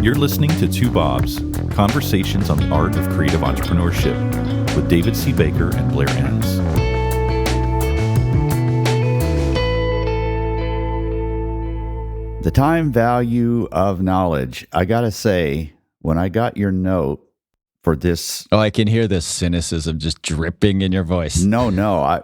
You're listening to Two Bobs, Conversations on the Art of Creative Entrepreneurship with David C. Baker and Blair Enns. The time value of knowledge. I got to say, when I got your note for this... Oh, I can hear the cynicism just dripping in your voice. No.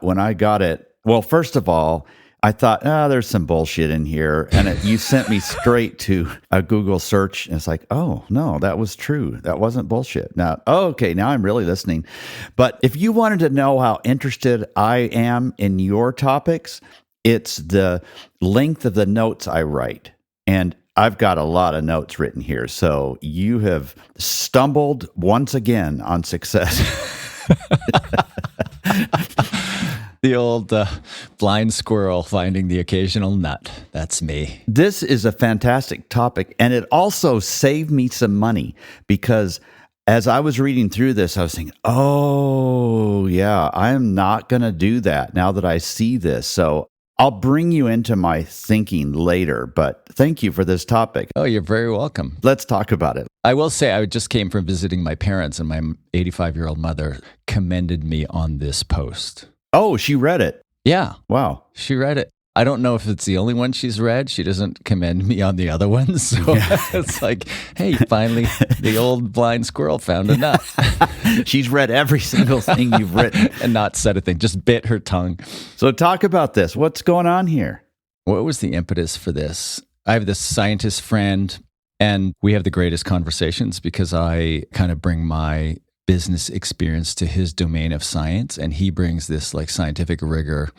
When I got it, well, first of all, I thought, there's some bullshit in here. And you sent me straight to a Google search. And it's like, oh, no, that was true. That wasn't bullshit. Now, okay, now I'm really listening. But if you wanted to know how interested I am in your topics, it's the length of the notes I write. And I've got a lot of notes written here. So you have stumbled once again on success. The old blind squirrel finding the occasional nut. That's me. This is a fantastic topic, and it also saved me some money because as I was reading through this, I was thinking, oh, yeah, I am not going to do that now that I see this. So I'll bring you into my thinking later, but thank you for this topic. Oh, you're very welcome. Let's talk about it. I will say I just came from visiting my parents, and my 85-year-old mother commended me on this post. Oh, she read it. Yeah. Wow. She read it. I don't know if it's the only one she's read. She doesn't commend me on the other ones. So it's like, hey, finally, the old blind squirrel found a nut. She's read every single thing you've written. And not said a thing, just bit her tongue. So talk about this. What's going on here? What was the impetus for this? I have this scientist friend, and we have the greatest conversations because I kind of bring my business experience to his domain of science, and he brings this like scientific rigor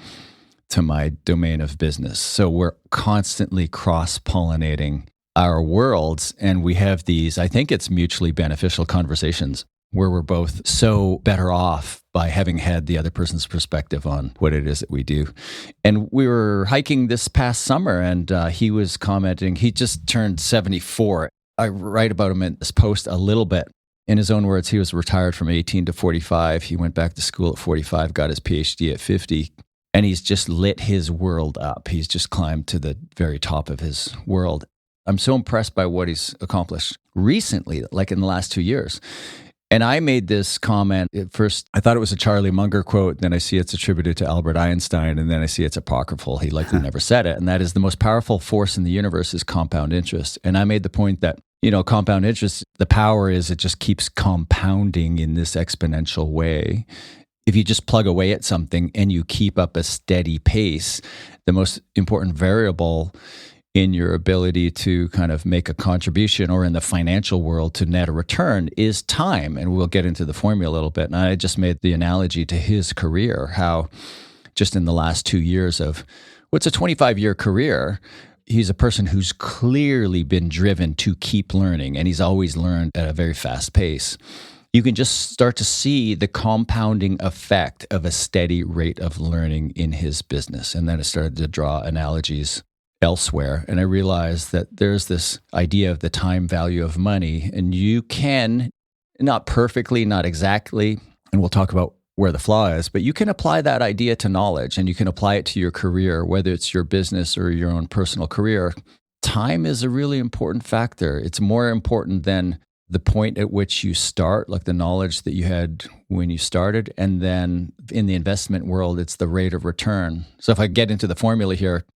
to my domain of business. So we're constantly cross-pollinating our worlds, and we have these, I think it's mutually beneficial conversations where we're both so better off by having had the other person's perspective on what it is that we do. And we were hiking this past summer, and he was commenting, he just turned 74. I write about him in this post a little bit. In his own words, he was retired from 18 to 45. He went back to school at 45, got his PhD at 50, and he's just lit his world up. He's just climbed to the very top of his world. I'm so impressed by what he's accomplished recently, like in the last 2 years. And I made this comment at first. I thought it was a Charlie Munger quote. Then I see it's attributed to Albert Einstein. And then I see it's apocryphal. He likely never said it. And that is the most powerful force in the universe is compound interest. And I made the point that, compound interest, the power is it just keeps compounding in this exponential way. If you just plug away at something and you keep up a steady pace, the most important variable in your ability to kind of make a contribution or in the financial world to net a return is time. And we'll get into the formula a little bit. And I just made the analogy to his career, how just in the last 2 years of what's a 25-year career, he's a person who's clearly been driven to keep learning, and he's always learned at a very fast pace. You can just start to see the compounding effect of a steady rate of learning in his business. And then I started to draw analogies elsewhere, and I realized that there's this idea of the time value of money, and you can, not perfectly, not exactly, and we'll talk about where the flaw is, but you can apply that idea to knowledge, and you can apply it to your career, whether it's your business or your own personal career. Time is a really important factor. It's more important than the point at which you start, like the knowledge that you had when you started. And then in the investment world, it's the rate of return. So if I get into the formula here,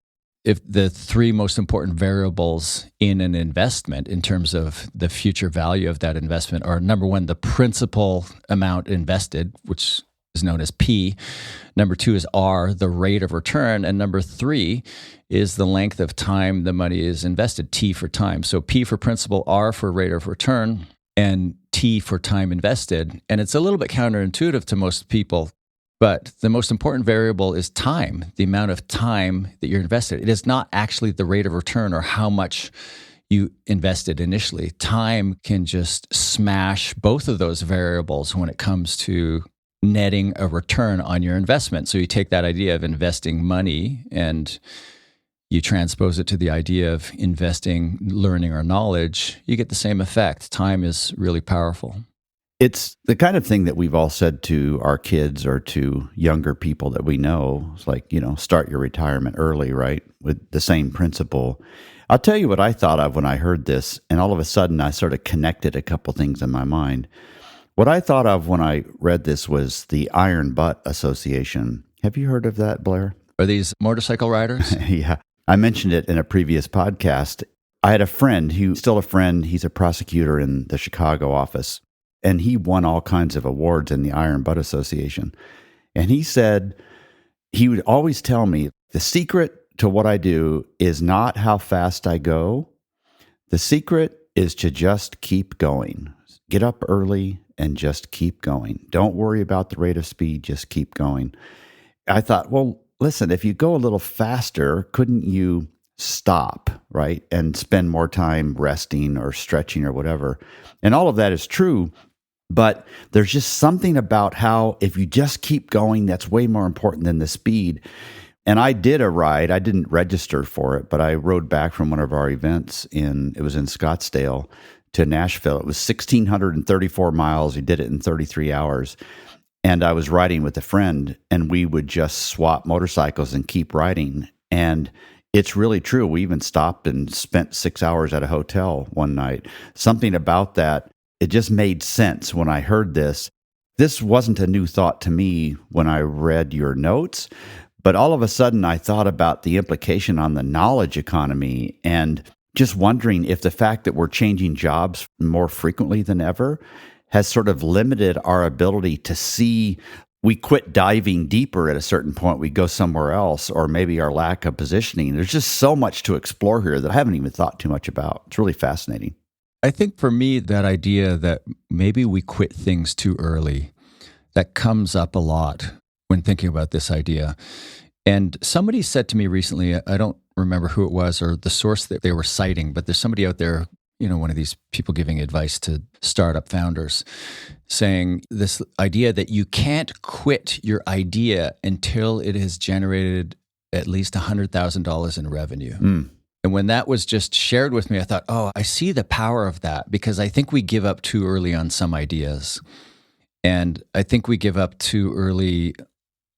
if the three most important variables in an investment in terms of the future value of that investment are, number one, the principal amount invested, which is known as P. Number two is R, the rate of return. And number three is the length of time the money is invested, T for time. So P for principal, R for rate of return, and T for time invested. And it's a little bit counterintuitive to most people, but the most important variable is time, the amount of time that you're invested. It is not actually the rate of return or how much you invested initially. Time can just smash both of those variables when it comes to netting a return on your investment. So you take that idea of investing money and you transpose it to the idea of investing learning or knowledge, you get the same effect. Time is really powerful. It's the kind of thing that we've all said to our kids or to younger people that we know. It's like, start your retirement early, right? With the same principle. I'll tell you what I thought of when I heard this, and all of a sudden I sort of connected a couple things in my mind. What I thought of when I read this was the Iron Butt Association. Have you heard of that, Blair? Are these motorcycle riders? Yeah. I mentioned it in a previous podcast. I had a friend who's still a friend. He's a prosecutor in the Chicago office, and he won all kinds of awards in the Iron Butt Association. And he said he would always tell me the secret to what I do is not how fast I go. The secret is to just keep going. Get up early and just keep going. Don't worry about the rate of speed, just keep going. I thought, well, listen, if you go a little faster, couldn't you stop, right? And spend more time resting or stretching or whatever. And all of that is true, but there's just something about how if you just keep going, that's way more important than the speed. And I did a ride. I didn't register for it, but I rode back from one of our events it was in Scottsdale to Nashville. It was 1,634 miles. We did it in 33 hours. And I was riding with a friend, and we would just swap motorcycles and keep riding. And it's really true. We even stopped and spent 6 hours at a hotel one night. Something about that, it just made sense when I heard this. This wasn't a new thought to me when I read your notes, but all of a sudden I thought about the implication on the knowledge economy and just wondering if the fact that we're changing jobs more frequently than ever has sort of limited our ability to see. We quit diving deeper at a certain point. We go somewhere else, or maybe our lack of positioning. There's just so much to explore here that I haven't even thought too much about. It's really fascinating. I think for me, that idea that maybe we quit things too early, that comes up a lot when thinking about this idea. And somebody said to me recently, I don't remember who it was or the source that they were citing, but there's somebody out there, one of these people giving advice to startup founders, saying this idea that you can't quit your idea until it has generated at least $100,000 in revenue. And when that was just shared with me, I thought, oh, I see the power of that, because I think we give up too early on some ideas. And I think we give up too early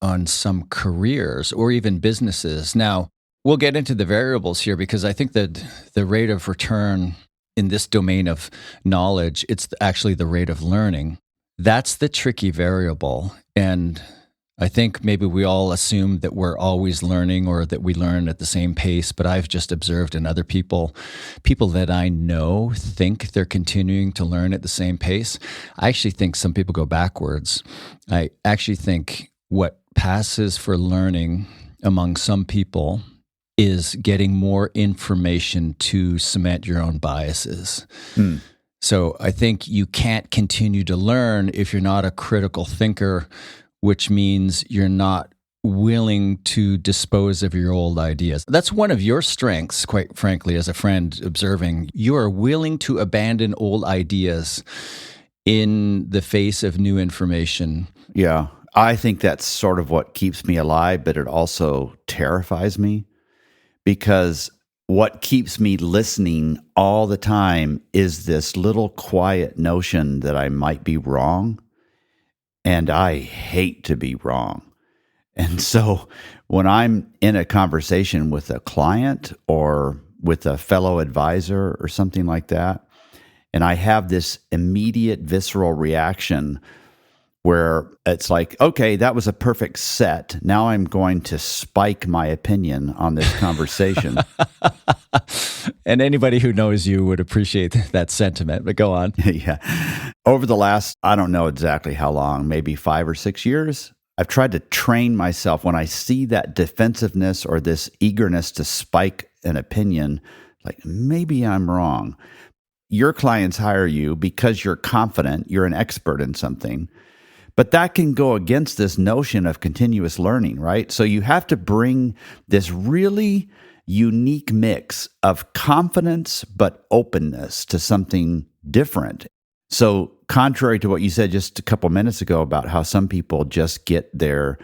on some careers or even businesses. Now, we'll get into the variables here, because I think that the rate of return in this domain of knowledge, it's actually the rate of learning. That's the tricky variable. And I think maybe we all assume that we're always learning or that we learn at the same pace, but I've just observed in other people that I know think they're continuing to learn at the same pace. I actually think some people go backwards. I actually think what passes for learning among some people is getting more information to cement your own biases. So I think you can't continue to learn if you're not a critical thinker, which means you're not willing to dispose of your old ideas. That's one of your strengths, quite frankly, as a friend observing. You are willing to abandon old ideas in the face of new information. Yeah, I think that's sort of what keeps me alive, but it also terrifies me, because what keeps me listening all the time is this little quiet notion that I might be wrong. And I hate to be wrong. And so when I'm in a conversation with a client or with a fellow advisor or something like that, and I have this immediate visceral reaction where it's like, okay, that was a perfect set. Now I'm going to spike my opinion on this conversation. And anybody who knows you would appreciate that sentiment, but go on. Yeah. Over the last, I don't know exactly how long, maybe 5 or 6 years, I've tried to train myself when I see that defensiveness or this eagerness to spike an opinion, like maybe I'm wrong. Your clients hire you because you're confident, you're an expert in something. But that can go against this notion of continuous learning, right? So you have to bring this really unique mix of confidence but openness to something different. So contrary to what you said just a couple minutes ago about how some people just get their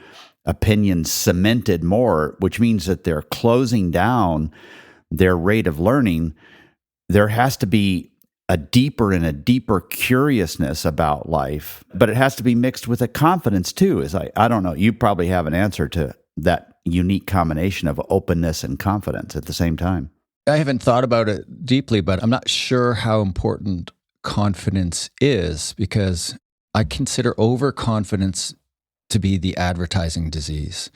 opinions cemented more, which means that they're closing down their rate of learning, there has to be a deeper curiousness about life, but it has to be mixed with a confidence too. I don't know, you probably have an answer to that unique combination of openness and confidence at the same time. I haven't thought about it deeply, but I'm not sure how important confidence is, because I consider overconfidence to be the advertising disease.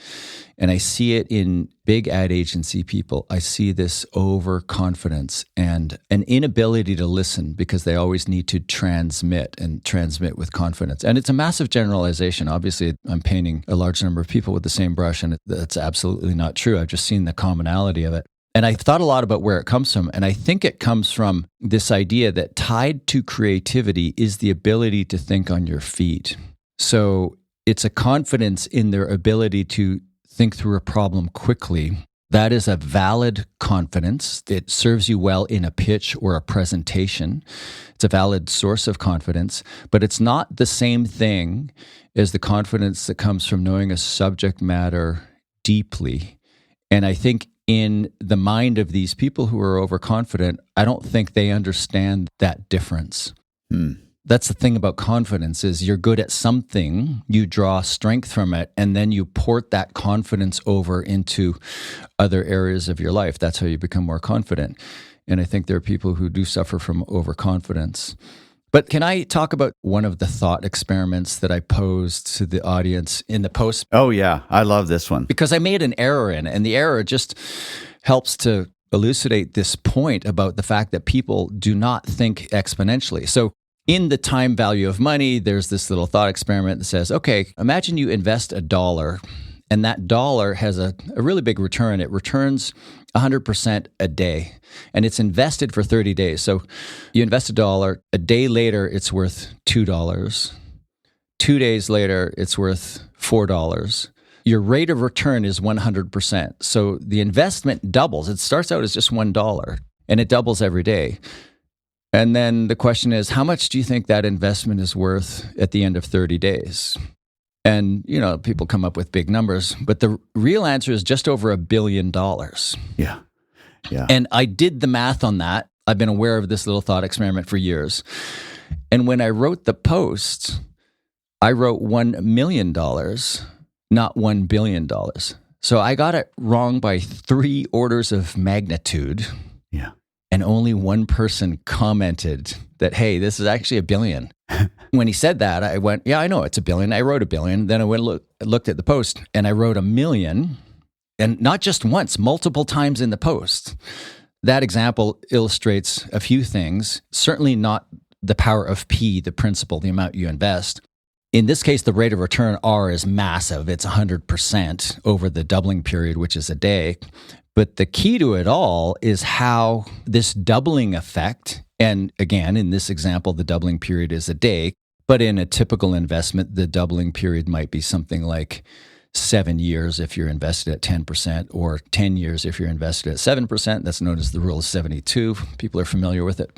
And I see it in big ad agency people. I see this overconfidence and an inability to listen because they always need to transmit with confidence. And it's a massive generalization. Obviously, I'm painting a large number of people with the same brush, and that's absolutely not true. I've just seen the commonality of it. And I thought a lot about where it comes from. And I think it comes from this idea that tied to creativity is the ability to think on your feet. So it's a confidence in their ability to think through a problem quickly. That is a valid confidence. It serves you well in a pitch or a presentation. It's a valid source of confidence, but it's not the same thing as the confidence that comes from knowing a subject matter deeply. And I think in the mind of these people who are overconfident, I don't think they understand that difference. That's the thing about confidence is you're good at something, you draw strength from it, and then you port that confidence over into other areas of your life. That's how you become more confident. And I think there are people who do suffer from overconfidence. But can I talk about one of the thought experiments that I posed to the audience in the post? Oh, yeah. I love this one. Because I made an error in it, and the error just helps to elucidate this point about the fact that people do not think exponentially. So in the time value of money, there's this little thought experiment that says, okay, imagine you invest $1 and that dollar has a really big return. It returns 100% a day and it's invested for 30 days. So you invest $1, a day later, it's worth $2. 2 days later, it's worth $4. Your rate of return is 100%. So the investment doubles. It starts out as just $1 and it doubles every day. And then the question is, how much do you think that investment is worth at the end of 30 days? And, people come up with big numbers, but the real answer is just over $1 billion. Yeah. Yeah. And I did the math on that. I've been aware of this little thought experiment for years. And when I wrote the post, I wrote $1 million, not $1 billion. So I got it wrong by 3 orders of magnitude. Yeah. And only one person commented that, hey, this is actually $1 billion. When he said that, I went, yeah, I know it's $1 billion. I wrote $1 billion. Then I went looked at the post and I wrote $1 million. And not just once, multiple times in the post. That example illustrates a few things, certainly not the power of P, the principal, the amount you invest. In this case, the rate of return, R, is massive. It's 100% over the doubling period, which is a day. But the key to it all is how this doubling effect, and again, in this example, the doubling period is a day, but in a typical investment, the doubling period might be something like 7 years if you're invested at 10%, or 10 years if you're invested at 7%. That's known as the rule of 72. People are familiar with it.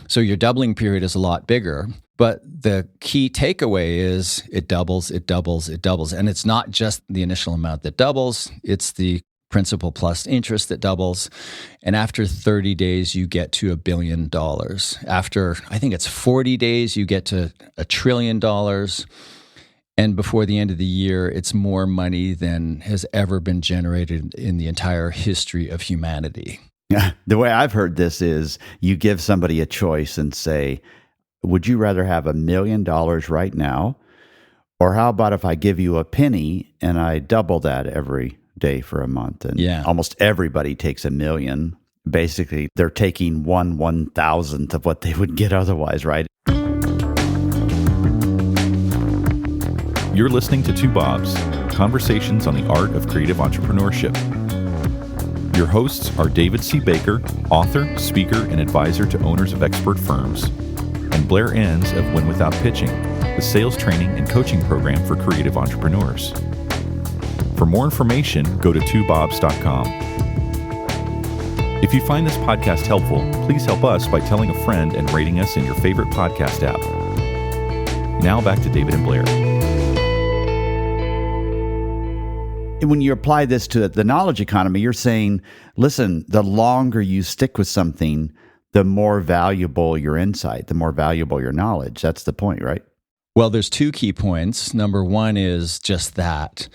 So your doubling period is a lot bigger. But the key takeaway is it doubles, it doubles, it doubles. And it's not just the initial amount that doubles, it's the principal plus interest that doubles. And after 30 days, you get to $1 billion. After, I think it's 40 days, you get to $1 trillion. And before the end of the year, it's more money than has ever been generated in the entire history of humanity. The way I've heard this is you give somebody a choice and say, would you rather have $1 million right now? Or how about if I give you a penny and I double that every day for a month? And almost everybody takes $1 million. Basically, they're taking 1/1000th of what they would get otherwise, right? You're listening to Two Bobs, conversations on the art of creative entrepreneurship. Your hosts are David C. Baker, author, speaker, and advisor to owners of expert firms, and Blair Enns of Win Without Pitching, the sales training and coaching program for creative entrepreneurs. For more information, go to twobobs.com. If you find this podcast helpful, please help us by telling a friend and rating us in your favorite podcast app. Now back to David and Blair. When you apply this to the knowledge economy, you're saying, listen, the longer you stick with something, the more valuable your insight, the more valuable your knowledge. That's the point, right? Well, there's 2 key points. Number one is just that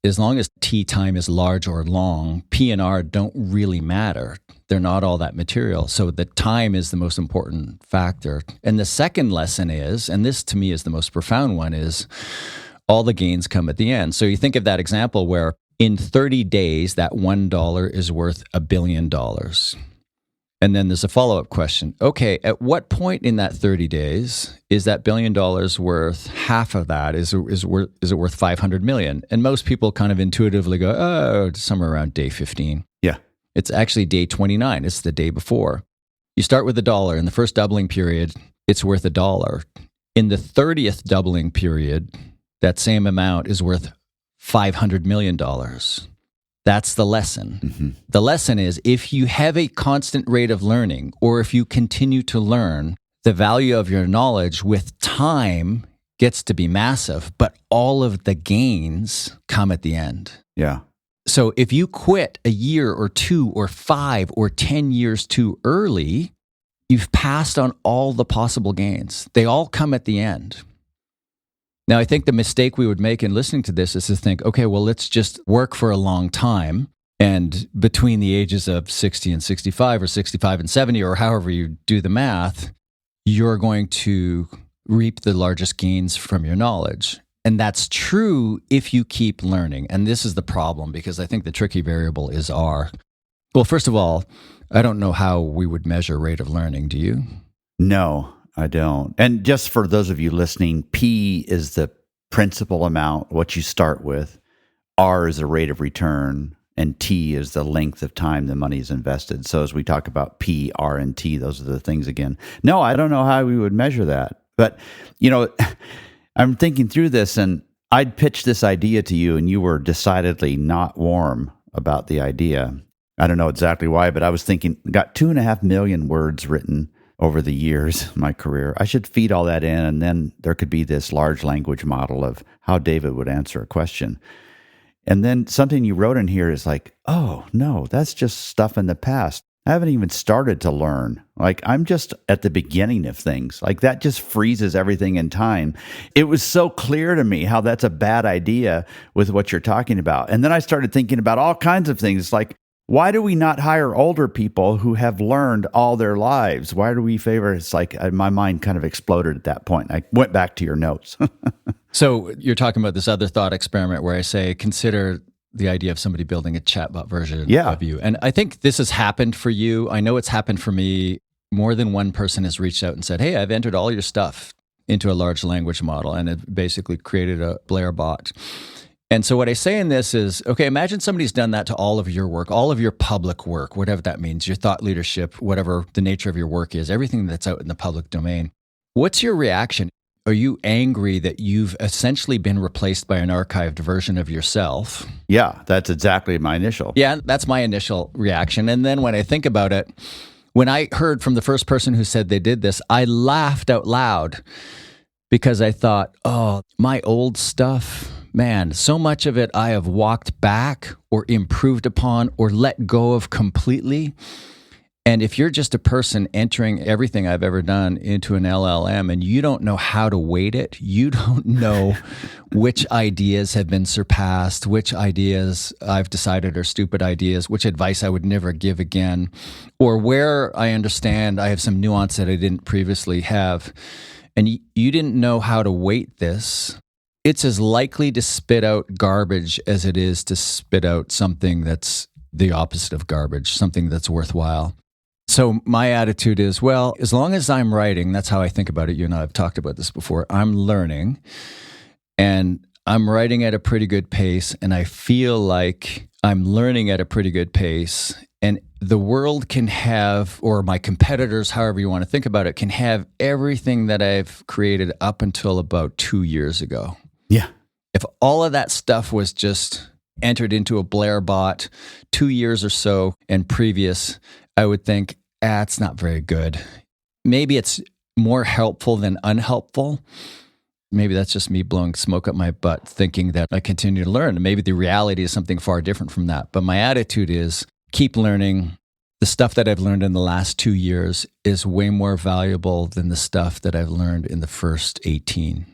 as long as T time is large or long, P and R don't really matter. They're not all that material. So the time is the most important factor. And the second lesson is, and this to me is the most profound one, is all the gains come at the end. So you think of that example where in 30 days, that $1 is worth $1 billion. And then there's a follow-up question. Okay, at what point in that 30 days is that $1 billion worth half of that? Is it worth 500 million? And most people kind of intuitively go, oh, somewhere around day 15. Yeah. It's actually day 29. It's the day before. You start with $1. In the first doubling period, it's worth $1. In the 30th doubling period, that same amount is worth $500 million. That's the lesson. Mm-hmm. The lesson is if you have a constant rate of learning, or if you continue to learn, the value of your knowledge with time gets to be massive, but all of the gains come at the end. Yeah. So if you quit a year or 2 or 5 or 10 years too early, you've passed on all the possible gains. They all come at the end. Now, I think the mistake we would make in listening to this is to think, okay, well, let's just work for a long time. And between the ages of 60 and 65 or 65 and 70, or however you do the math, you're going to reap the largest gains from your knowledge. And that's true if you keep learning. And this is the problem, because I think the tricky variable is R. Well, first of all, I don't know how we would measure rate of learning. Do you? No, I don't. And just for those of you listening, P is the principal amount, what you start with. R is the rate of return, and T is the length of time the money is invested. So as we talk about P, R, and T, those are the things again. No, I don't know how we would measure that. But, I'm thinking through this, and I'd pitched this idea to you, and you were decidedly not warm about the idea. I don't know exactly why, but I was thinking, got 2.5 million words written over the years of my career. I should feed all that in, and then there could be this large language model of how David would answer a question. And then something you wrote in here is like, oh, no, that's just stuff in the past. I haven't even started to learn. Like, I'm just at the beginning of things. Like, that just freezes everything in time. It was so clear to me how that's a bad idea with what you're talking about. And then I started thinking about all kinds of things like, why do we not hire older people who have learned all their lives? Why do we favor? It's like my mind kind of exploded at that point. I went back to your notes. So you're talking about this other thought experiment where I say, consider the idea of somebody building a chatbot version of you. And I think this has happened for you. I know it's happened for me. More than one person has reached out and said, hey, I've entered all your stuff into a large language model, and it basically created a Blair bot. And so what I say in this is, okay, imagine somebody's done that to all of your work, all of your public work, whatever that means, your thought leadership, whatever the nature of your work is, everything that's out in the public domain. What's your reaction? Are you angry that you've essentially been replaced by an archived version of yourself? Yeah, that's exactly my initial. Yeah, that's my initial reaction. And then when I think about it, when I heard from the first person who said they did this, I laughed out loud because I thought, oh, my old stuff, man, so much of it I have walked back or improved upon or let go of completely. And if you're just a person entering everything I've ever done into an LLM and you don't know how to weight it, you don't know which ideas have been surpassed, which ideas I've decided are stupid ideas, which advice I would never give again, or where I understand I have some nuance that I didn't previously have, and you didn't know how to weight this, it's as likely to spit out garbage as it is to spit out something that's the opposite of garbage, something that's worthwhile. So my attitude is, well, as long as I'm writing, that's how I think about it. You and I have talked about this before. I'm learning and I'm writing at a pretty good pace, and I feel like I'm learning at a pretty good pace. And the world can have, or my competitors, however you want to think about it, can have everything that I've created up until about 2 years ago. Yeah. If all of that stuff was just entered into a Blair bot 2 years or so and previous, I would think, it's not very good. Maybe it's more helpful than unhelpful. Maybe that's just me blowing smoke up my butt, thinking that I continue to learn. Maybe the reality is something far different from that. But my attitude is keep learning. The stuff that I've learned in the last 2 years is way more valuable than the stuff that I've learned in the first 18.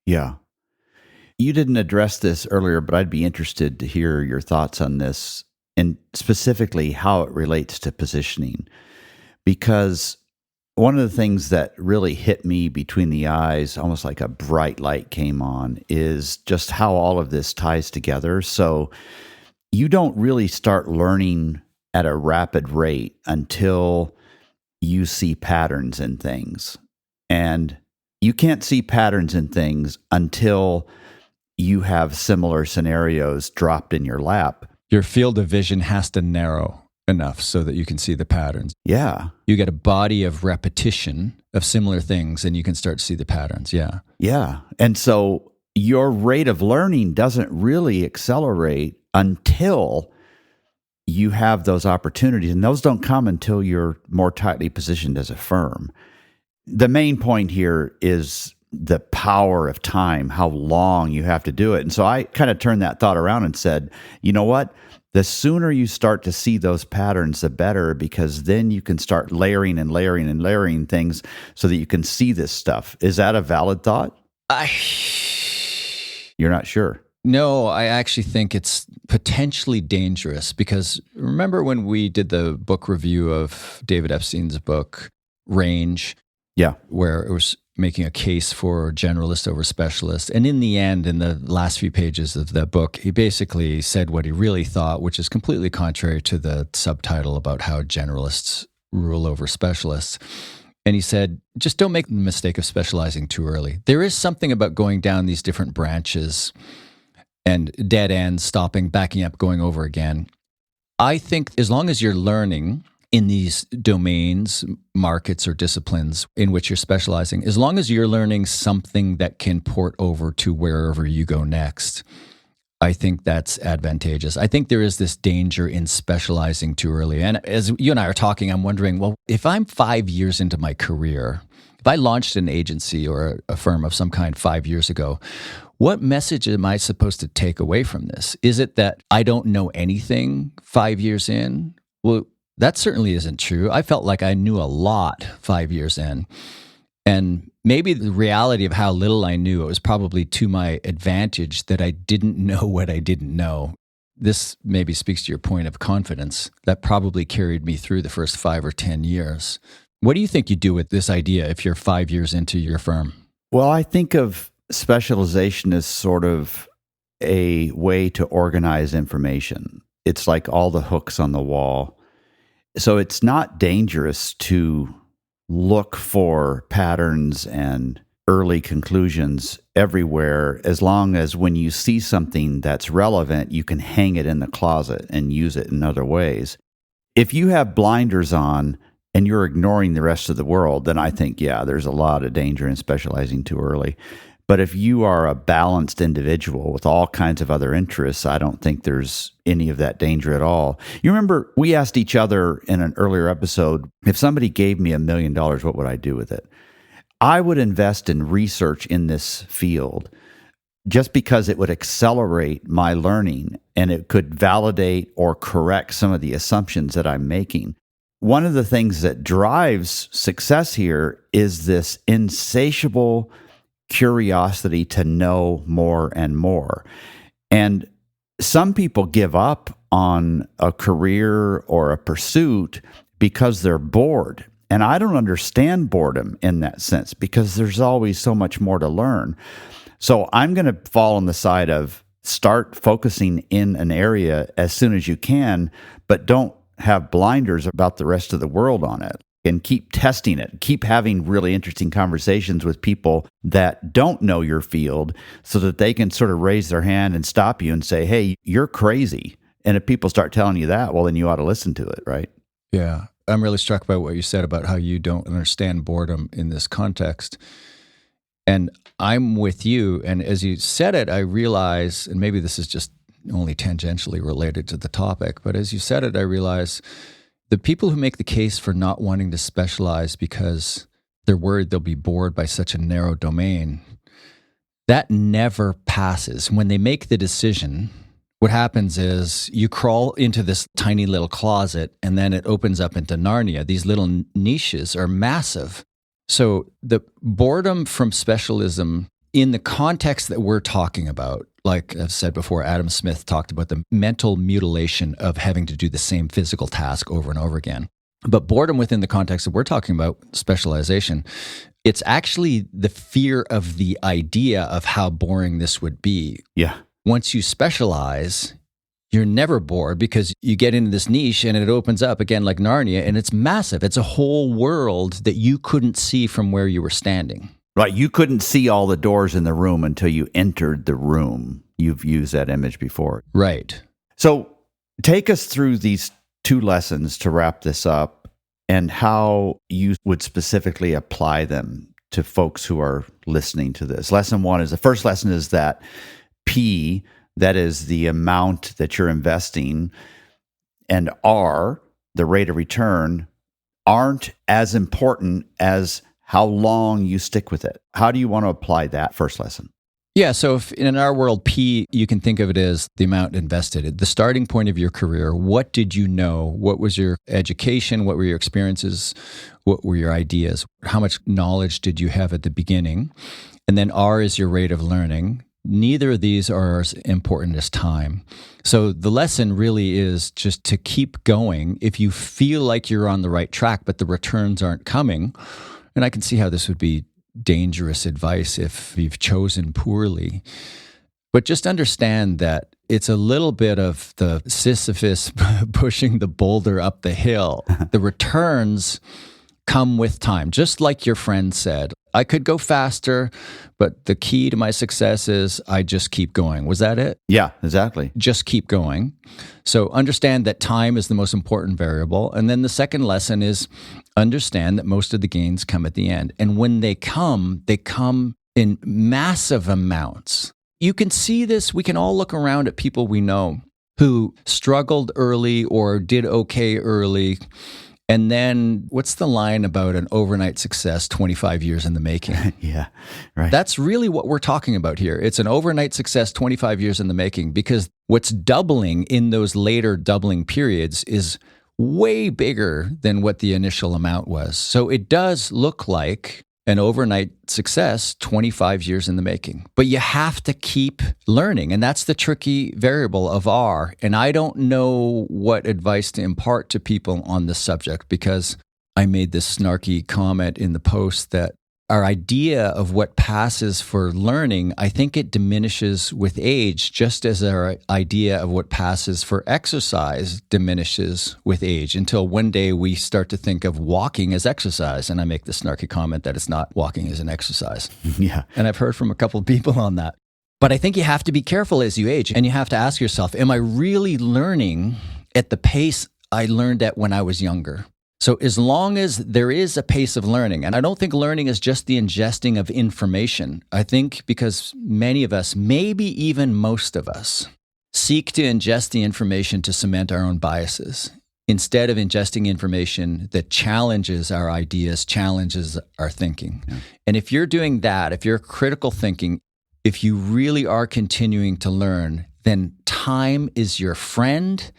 Yeah. You didn't address this earlier, but I'd be interested to hear your thoughts on this and specifically how it relates to positioning. Because one of the things that really hit me between the eyes, almost like a bright light came on, is just how all of this ties together. So you don't really start learning at a rapid rate until you see patterns in things. And you can't see patterns in things until you have similar scenarios dropped in your lap. Your field of vision has to narrow enough so that you can see the patterns. Yeah. You get a body of repetition of similar things and you can start to see the patterns. Yeah. Yeah. And so your rate of learning doesn't really accelerate until you have those opportunities. And those don't come until you're more tightly positioned as a firm. The main point here is the power of time, how long you have to do it. And so I kind of turned that thought around and said, you know what? The sooner you start to see those patterns, the better, because then you can start layering and layering and layering things so that you can see this stuff. Is that a valid thought? You're not sure? No, I actually think it's potentially dangerous because remember when we did the book review of David Epstein's book, Range? Yeah. Where it was making a case for generalist over specialist. And in the end, in the last few pages of the book, he basically said what he really thought, which is completely contrary to the subtitle about how generalists rule over specialists. And he said, just don't make the mistake of specializing too early. There is something about going down these different branches and dead ends, stopping, backing up, going over again. I think as long as you're learning in these domains, markets, or disciplines in which you're specializing, as long as you're learning something that can port over to wherever you go next, I think that's advantageous. I think there is this danger in specializing too early. And as you and I are talking, I'm wondering, well, if I'm 5 years into my career, if I launched an agency or a firm of some kind 5 years ago, what message am I supposed to take away from this? Is it that I don't know anything 5 years in? Well, that certainly isn't true. I felt like I knew a lot 5 years in. And maybe the reality of how little I knew, it was probably to my advantage that I didn't know what I didn't know. This maybe speaks to your point of confidence. That probably carried me through the first 5 or 10 years. What do you think you do with this idea if you're 5 years into your firm? Well, I think of specialization as sort of a way to organize information. It's like all the hooks on the wall. So it's not dangerous to look for patterns and early conclusions everywhere, as long as when you see something that's relevant, you can hang it in the closet and use it in other ways. If you have blinders on and you're ignoring the rest of the world, then I think, yeah, there's a lot of danger in specializing too early. But if you are a balanced individual with all kinds of other interests, I don't think there's any of that danger at all. You remember we asked each other in an earlier episode, if somebody gave me $1 million, what would I do with it? I would invest in research in this field just because it would accelerate my learning and it could validate or correct some of the assumptions that I'm making. One of the things that drives success here is this insatiable curiosity to know more and more. And some people give up on a career or a pursuit because they're bored. And I don't understand boredom in that sense because there's always so much more to learn. So I'm going to fall on the side of start focusing in an area as soon as you can, but don't have blinders about the rest of the world on it. And keep testing it. Keep having really interesting conversations with people that don't know your field so that they can sort of raise their hand and stop you and say, hey, you're crazy. And if people start telling you that, well, then you ought to listen to it, right? Yeah. I'm really struck by what you said about how you don't understand boredom in this context. And I'm with you. And as you said it, I realize, and maybe this is just only tangentially related to the topic, but as you said it, I realize the people who make the case for not wanting to specialize because they're worried they'll be bored by such a narrow domain, that never passes. When they make the decision, what happens is you crawl into this tiny little closet and then it opens up into Narnia. These little niches are massive. So the boredom from specialism in the context that we're talking about, like I've said before, Adam Smith talked about the mental mutilation of having to do the same physical task over and over again. But boredom within the context that we're talking about, specialization, it's actually the fear of the idea of how boring this would be. Yeah. Once you specialize, you're never bored because you get into this niche and it opens up again like Narnia, and it's massive. It's a whole world that you couldn't see from where you were standing. Right. You couldn't see all the doors in the room until you entered the room. You've used that image before. Right. So take us through these 2 lessons to wrap this up and how you would specifically apply them to folks who are listening to this. Lesson 1 is, the first lesson is that P, that is the amount that you're investing, and R, the rate of return, aren't as important as how long you stick with it. How do you want to apply that first lesson? Yeah, so if in our world, P, you can think of it as the amount invested, the starting point of your career. What did you know? What was your education? What were your experiences? What were your ideas? How much knowledge did you have at the beginning? And then R is your rate of learning. Neither of these are as important as time. So the lesson really is just to keep going. If you feel like you're on the right track, but the returns aren't coming, and I can see how this would be dangerous advice if you've chosen poorly. But just understand that it's a little bit of the Sisyphus pushing the boulder up the hill. The returns come with time, just like your friend said. I could go faster, but the key to my success is I just keep going. Was that it? Yeah, exactly. Just keep going. So understand that time is the most important variable. And then the second lesson is understand that most of the gains come at the end. And when they come in massive amounts. You can see this. We can all look around at people we know who struggled early or did okay early. And then what's the line about an overnight success 25 years in the making? Yeah, right. That's really what we're talking about here. It's an overnight success 25 years in the making, because what's doubling in those later doubling periods is way bigger than what the initial amount was. So it does look like an overnight success 25 years in the making. But you have to keep learning, and that's the tricky variable of R. And I don't know what advice to impart to people on this subject, because I made this snarky comment in the post that our idea of what passes for learning, I think it diminishes with age, just as our idea of what passes for exercise diminishes with age, until one day we start to think of walking as exercise. And I make the snarky comment that it's not walking as an exercise. Yeah. And I've heard from a couple of people on that. But I think you have to be careful as you age, and you have to ask yourself, am I really learning at the pace I learned at when I was younger? So as long as there is a pace of learning, and I don't think learning is just the ingesting of information. I think because many of us, maybe even most of us, seek to ingest the information to cement our own biases, instead of ingesting information that challenges our ideas, challenges our thinking. Yeah. And if you're doing that, if you're critical thinking, if you really are continuing to learn, then time is your friend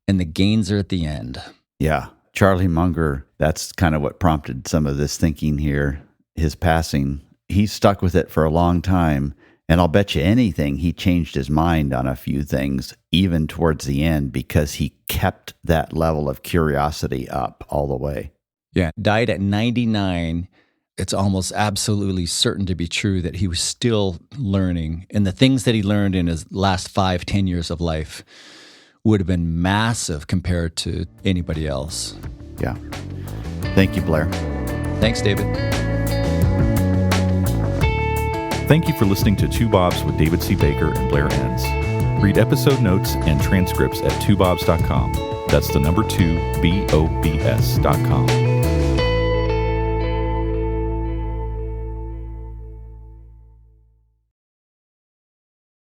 and the gains are at the end. Yeah. Charlie Munger, that's kind of what prompted some of this thinking here, his passing. He stuck with it for a long time, and I'll bet you anything he changed his mind on a few things, even towards the end, because he kept that level of curiosity up all the way. Yeah, died at 99. It's almost absolutely certain to be true that he was still learning, and the things that he learned in his last 5-10 years of life would have been massive compared to anybody else. Yeah. Thank you, Blair. Thanks, David. Thank you for listening to Two Bobs with David C. Baker and Blair Enns. Read episode notes and transcripts at twobobs.com. That's the number 2, BOBS.com.